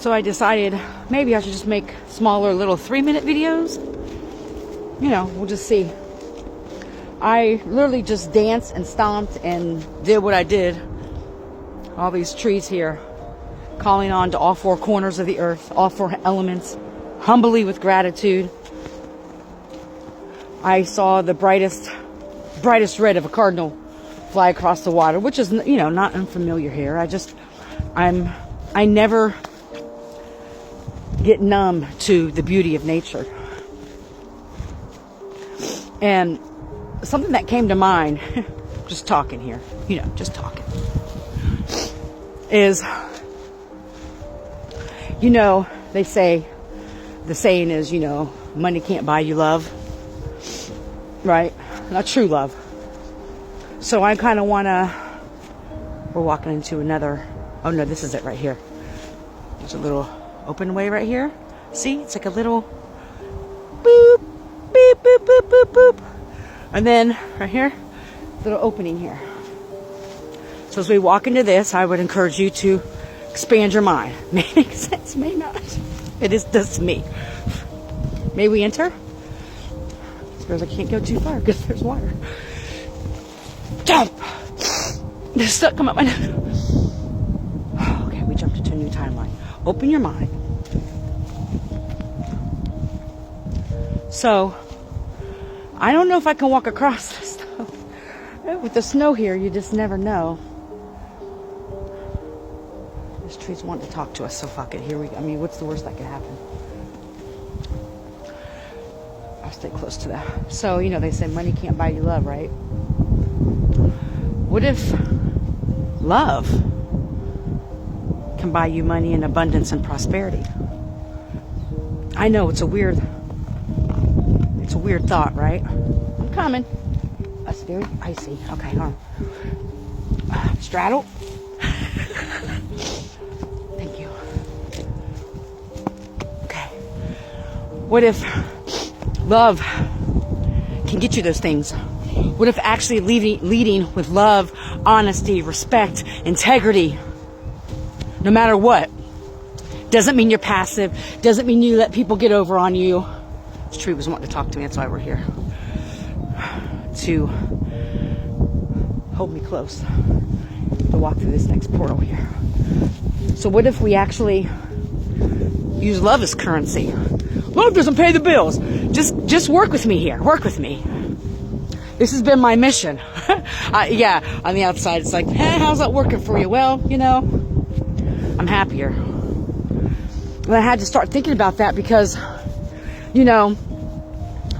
So I decided maybe I should just make smaller little 3-minute videos. You know, we'll just see. I literally just danced and stomped and did what I did. All these trees here, calling on to all 4 corners of the earth, all 4 elements, humbly with gratitude. I saw the brightest red of a cardinal fly across the water, which is, you know, not unfamiliar here. I never get numb to the beauty of nature. And something that came to mind, just talking here, you know, just talking, is, you know, they say, the saying is, you know, money can't buy you love, right? Not true love. So I kind of want to, we're walking into another, oh no, this is it right here. There's a little open way right here. See, it's like a little boop, beep, boop, boop, boop, boop. And then right here, little opening here. So as we walk into this, I would encourage you to expand your mind. May make sense, may not. It is just me. May we enter? Suppose I can't go too far because there's water. Jump! There's stuff come up my nose. Okay, we jumped into a new timeline. Open your mind. So, I don't know if I can walk across this stuff. With the snow here, you just never know. This tree's wanting to talk to us, so fuck it. Here we go. I mean, what's the worst that could happen? I'll stay close to that. So, you know, they say money can't buy you love, right? What if love can buy you money and abundance and prosperity? I know it's a weird thought, right? I'm coming. That's very icy. Okay, hold on. Straddle. Thank you. Okay. What if love can get you those things? What if actually leading with love, honesty, respect, integrity, no matter what? Doesn't mean you're passive. Doesn't mean you let people get over on you. This tree was wanting to talk to me. That's why we're here. To hold me close. To walk through this next portal here. So what if we actually use love as currency? Love doesn't pay the bills. Just work with me here. Work with me. This has been my mission. Yeah, on the outside, it's like, hey, how's that working for you? Well, you know, I'm happier. And I had to start thinking about that because, you know,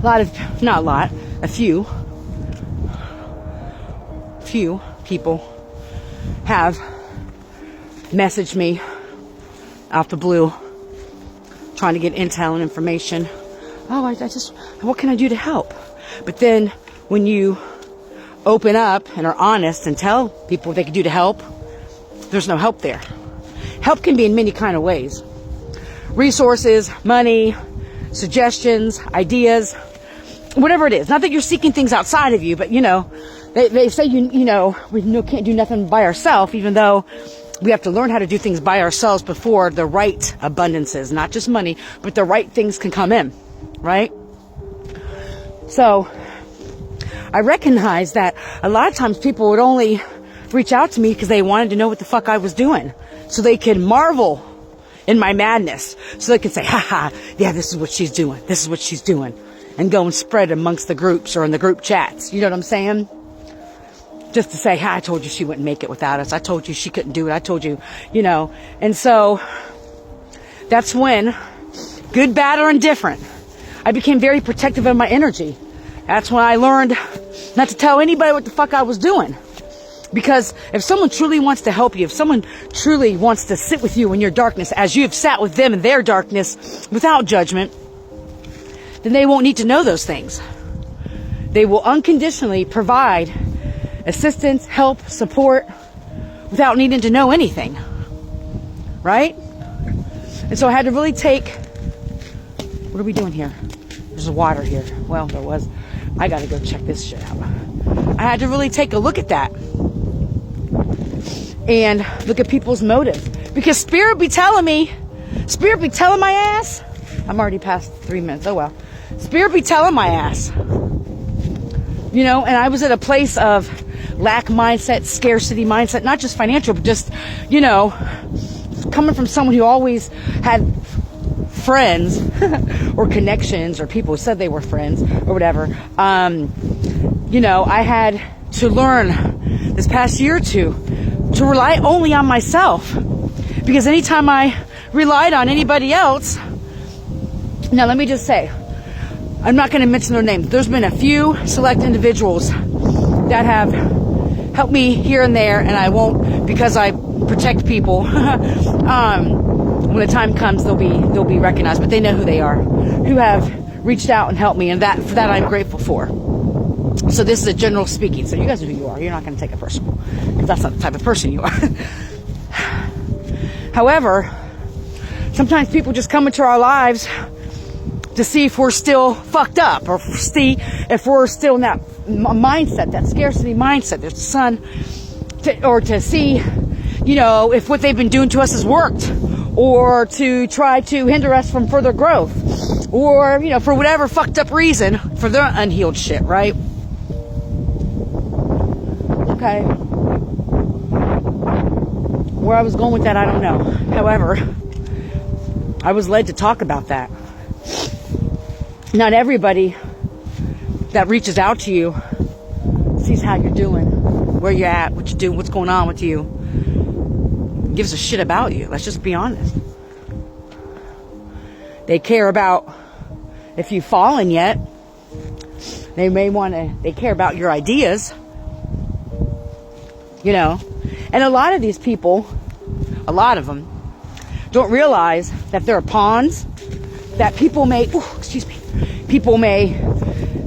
a few people have messaged me out the blue, trying to get intel and information. Oh, what can I do to help? But then when you open up and are honest and tell people what they can do to help, there's no help there. Help can be in many kind of ways. Resources, money, suggestions, ideas, whatever it is. Not that you're seeking things outside of you, but you know, they say you know we can't do nothing by ourselves, even though we have to learn how to do things by ourselves before the right abundances, not just money, but the right things can come in, right? So I recognize that a lot of times people would only reach out to me because they wanted to know what the fuck I was doing, so they could marvel in my madness, so they could say, haha, yeah, this is what she's doing, this is what she's doing, and go and spread amongst the groups or in the group chats. You know what I'm saying? Just to say, I told you she wouldn't make it without us. I told you she couldn't do it. I told you, you know. And so that's when, good, bad, or indifferent, I became very protective of my energy. That's when I learned not to tell anybody what the fuck I was doing. Because if someone truly wants to help you, if someone truly wants to sit with you in your darkness, as you have sat with them in their darkness without judgment, then they won't need to know those things. They will unconditionally provide assistance, help, support, without needing to know anything. Right? And so I had to really take, what are we doing here? There's water here. Well, there was. I gotta go check this shit out. I had to really take a look at that. And look at people's motives. Because Spirit be telling me Spirit be telling my ass. I'm already past 3 minutes. Oh well. Spirit be telling my ass. You know, and I was at a place of lack mindset, scarcity mindset, not just financial, but just, you know, coming from someone who always had friends or connections or people who said they were friends or whatever. You know, I had to learn this past year or two to rely only on myself, because anytime I relied on anybody else, now let me just say, I'm not going to mention their names. There's been a few select individuals that have helped me here and there, and I won't, because I protect people. When the time comes, they'll be recognized, but they know who they are, who have reached out and helped me, and for that I'm grateful for. So this is a general speaking. So you guys know who you are. You're not going to take it personal, because that's not the type of person you are. However, sometimes people just come into our lives to see if we're still fucked up, or see if we're still in that mindset, that scarcity mindset. There's the sun, or to see, you know, if what they've been doing to us has worked, or to try to hinder us from further growth, or, you know, for whatever fucked up reason, for their unhealed shit, right? Okay. Where I was going with that, I don't know. However, I was led to talk about that. Not everybody that reaches out to you sees how you're doing, where you're at, what you're doing, what's going on with you, gives a shit about you. Let's just be honest. They care about if you've fallen yet. They care about your ideas, you know. And a lot of these people, a lot of them, don't realize that there are pawns that people may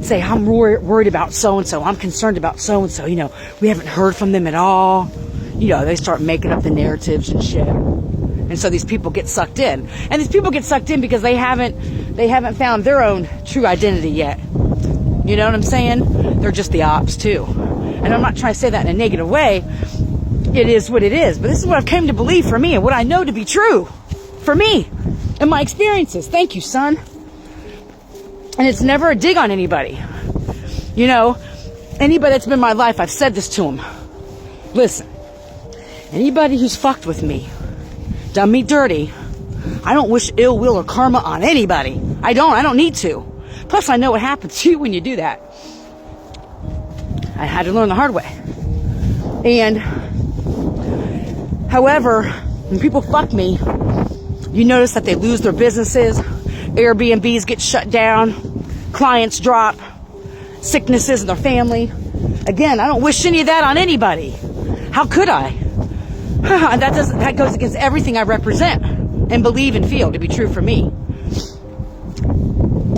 say, I'm worried about so-and-so, I'm concerned about so-and-so, you know, we haven't heard from them at all. You know, they start making up the narratives and shit. And so these people get sucked in. And these people get sucked in because they haven't found their own true identity yet. You know what I'm saying? They're just the ops too. And I'm not trying to say that in a negative way. It is what it is. But this is what I've come to believe for me, and what I know to be true for me and my experiences. Thank you, son. And it's never a dig on anybody. You know, anybody that's been in my life, I've said this to them. Listen, anybody who's fucked with me, done me dirty, I don't wish ill will or karma on anybody. I don't need to. Plus, I know what happens to you when you do that. I had to learn the hard way. And, however, when people fuck me, you notice that they lose their businesses, Airbnbs get shut down, clients drop, sicknesses in their family. Again, I don't wish any of that on anybody. How could I? That goes against everything I represent and believe and feel to be true for me.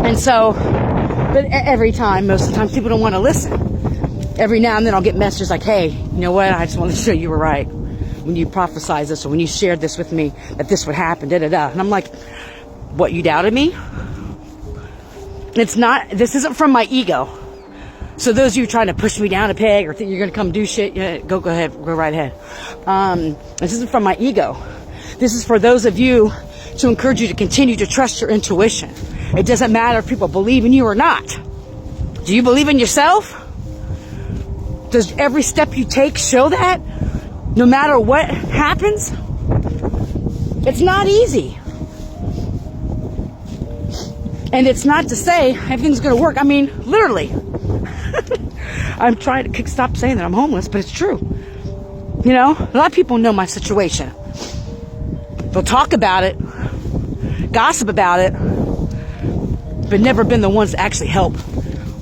And so, but every time, most of the time, people don't want to listen. Every now and then I'll get messages like, hey, you know what? I just want to show you were right when you prophesized this, or when you shared this with me, that this would happen, da-da-da. And I'm like, what, you doubted me? This isn't from my ego. So those of you trying to push me down a peg or think you're going to come do shit, yeah, go ahead, go right ahead. This isn't from my ego. This is for those of you to encourage you to continue to trust your intuition. It doesn't matter if people believe in you or not. Do you believe in yourself? Does every step you take show that? No matter what happens? It's not easy. And it's not to say everything's going to work. I mean, literally. I'm trying to stop saying that I'm homeless, but it's true. You know, a lot of people know my situation. They'll talk about it, gossip about it, but never been the ones to actually help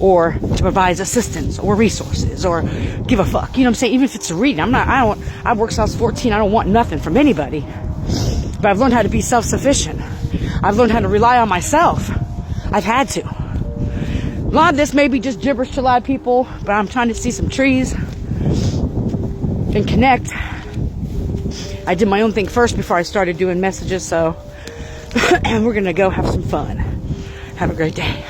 or to provide assistance or resources or give a fuck. You know what I'm saying? Even if it's a reading, I've worked since I was 14. I don't want nothing from anybody. But I've learned how to be self-sufficient. I've learned how to rely on myself. I've had to. A lot of this may be just gibberish to a lot of people, but I'm trying to see some trees and connect. I did my own thing first before I started doing messages, so and we're gonna go have some fun. Have a great day.